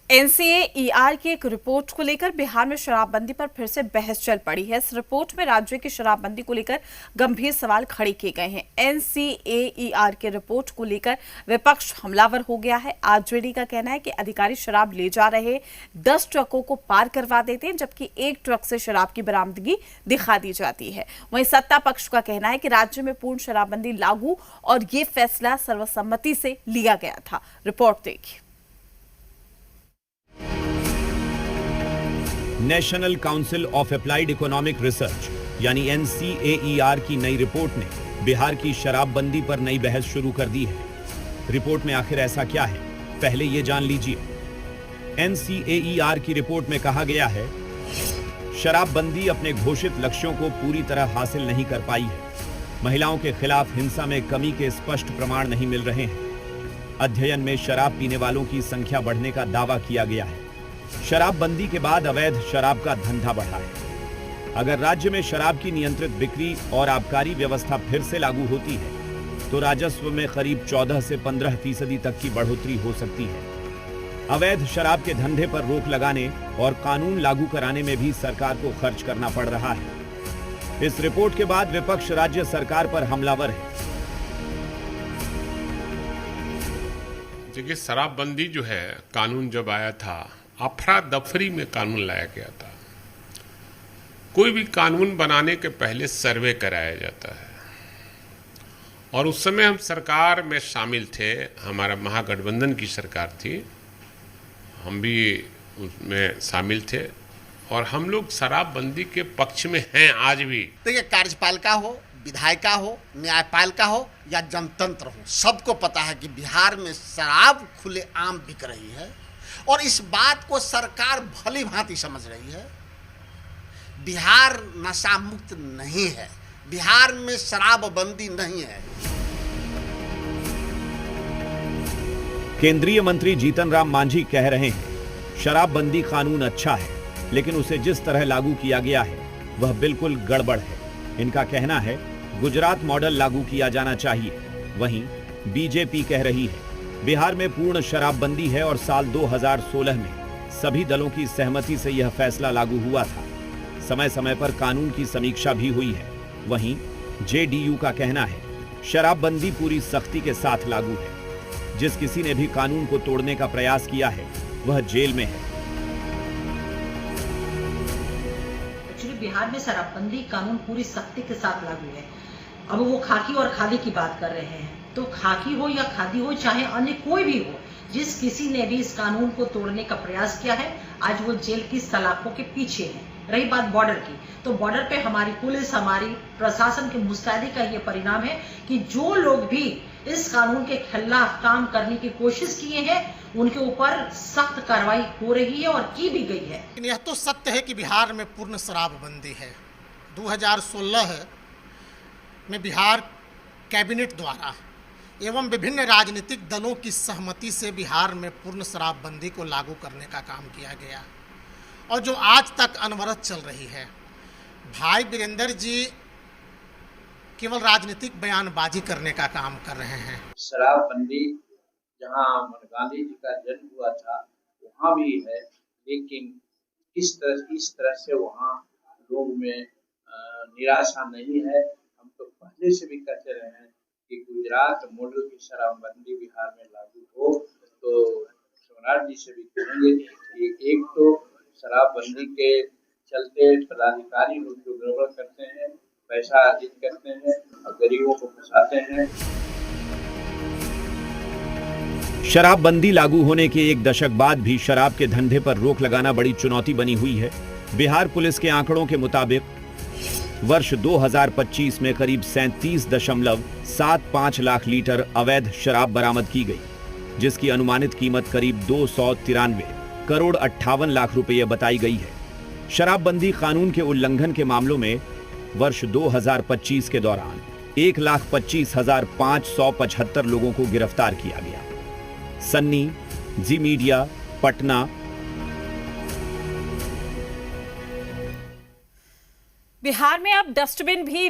NCAER की एक report को लेकर बिहार में शराबबंदी पर फिर से बहस चल पड़ी है। इस रिपोर्ट में राज्य की शराबबंदी को लेकर गंभीर सवाल खड़े किए गए हैं। एनसीएईआर की रिपोर्ट को लेकर विपक्ष हमलावर हो गया है। आरजेडी का कहना है कि अधिकारी शराब ले जा रहे 10 ट्रकों को पार करवा देते हैं, जबकि एक ट्रक से शराब की बरामदगी दिखा दी जाती है। वहीं सत्ता पक्ष का कहना है कि राज्य में पूर्ण शराबबंदी लागू और ये फैसला सर्वसम्मति से लिया गया था। रिपोर्ट देखिए। National council of applied economic research यानी एनसीएईआर की नई रिपोर्ट ने बिहार की शराबबंदी पर नई बहस शुरू कर दी है। रिपोर्ट में आखिर ऐसा क्या है, पहले ये जान लीजिए। एनसीएईआर की रिपोर्ट में कहा गया है, शराबबंदी अपने घोषित लक्ष्यों को पूरी तरह हासिल नहीं कर पाई है। महिलाओं के खिलाफ हिंसा में कमी के स्पष्ट प्रमाण नहीं मिल रहे हैं। अध्ययन में शराब पीने वालों की संख्या बढ़ने का दावा किया गया है। शराबबंदी के बाद अवैध शराब का धंधा बढ़ा है। अगर राज्य में शराब की नियंत्रित बिक्री और आबकारी व्यवस्था फिर से लागू होती है तो राजस्व में करीब 14 से 15% तक की बढ़ोतरी हो सकती है। अवैध शराब के धंधे पर रोक लगाने और कानून लागू कराने में भी सरकार को खर्च करना पड़ रहा है। इस रिपोर्ट के बाद विपक्ष राज्य सरकार पर हमलावर है। देखिए, शराबबंदी जो है, कानून जब आया था, अफरा दफरी में कानून लाया गया था। कोई भी कानून बनाने के पहले सर्वे कराया जाता है और उस समय हम सरकार में शामिल थे। हमारा महागठबंधन की सरकार थी, हम भी उसमें शामिल थे और हम लोग शराबबंदी के पक्ष में हैं आज भी। देखिए, कार्यपालिका हो, विधायिका हो, न्यायपालिका हो या जनतंत्र हो, सबको पता है कि बिहार में शराब खुलेआम बिक रही है और इस बात को सरकार भली भांति समझ रही है। बिहार नशा मुक्त नहीं है, बिहार में शराबबंदी नहीं है। केंद्रीय मंत्री जीतन राम मांझी कह रहे हैं, शराबबंदी कानून अच्छा है, लेकिन उसे जिस तरह लागू किया गया है वह बिल्कुल गड़बड़ है। इनका कहना है, गुजरात मॉडल लागू किया जाना चाहिए। वहीं बीजेपी कह रही है, बिहार में पूर्ण शराबबंदी है और साल 2016 में सभी दलों की सहमति से यह फैसला लागू हुआ था। समय समय पर कानून की समीक्षा भी हुई है। वहीं जेडीयू का कहना है, शराबबंदी पूरी सख्ती के साथ लागू है। जिस किसी ने भी कानून को तोड़ने का प्रयास किया है वह जेल में है। एक्चुअली बिहार में शराबबंदी कानून पूरी सख्ती के साथ लागू है। अब वो खाकी और खादी की बात कर रहे हैं, तो खाकी हो या खादी हो, चाहे अन्य कोई भी हो, जिस किसी ने भी इस कानून को तोड़ने का प्रयास किया है, आज वो जेल की सलाखों के पीछे है। रही बात बॉर्डर की, तो बॉर्डर पे हमारी पुलिस, हमारी प्रशासन की मुस्तैदी का ये परिणाम है कि जो लोग भी इस कानून के खिलाफ काम करने की कोशिश किए हैं, उनके ऊपर सख्त कार्रवाई हो रही है और की भी गई है। यह तो सत्य है कि बिहार में पूर्ण शराबबंदी है। 2016 में बिहार कैबिनेट द्वारा एवं विभिन्न राजनीतिक दलों की सहमति से बिहार में पूर्ण शराबबंदी को लागू करने का काम किया गया और जो आज तक अनवरत चल रही है। भाई वीरेंद्र जी केवल राजनीतिक बयानबाजी करने का काम कर रहे हैं। शराबबंदी जहां गांधी जी का जन्म हुआ था वहां भी है, लेकिन इस तरह से वहां लोग में निराशा नहीं है। हम तो पहले से भी कहते रहे हैं कि गुजरात मॉडल की शराबबंदी बिहार में लागू हो, तो स्वराज जी से भी कहेंगे कि एक तो शराबबंदी के चलते पदाधिकारी लोग जो गड़बड़ करते हैं, पैसा अर्जित करते हैं और गरीबों को फंसाते हैं। शराबबंदी लागू होने के एक दशक बाद भी शराब के धंधे पर रोक लगाना बड़ी चुनौती बनी हुई है। बिहार पुलिस के आंकड़ों के मुताबिक वर्ष 2025 में करीब 37.75 लाख लीटर अवैध शराब बरामद की गई, जिसकी अनुमानित कीमत करीब 293 करोड़ 58 लाख रुपये बताई गई है। शराबबंदी कानून के उल्लंघन के मामलों में वर्ष 2025 के दौरान 1,25,575 लोगों को गिरफ्तार किया गया। सन्नी, जी मीडिया, पटना। बिहार में अब डस्टबिन भी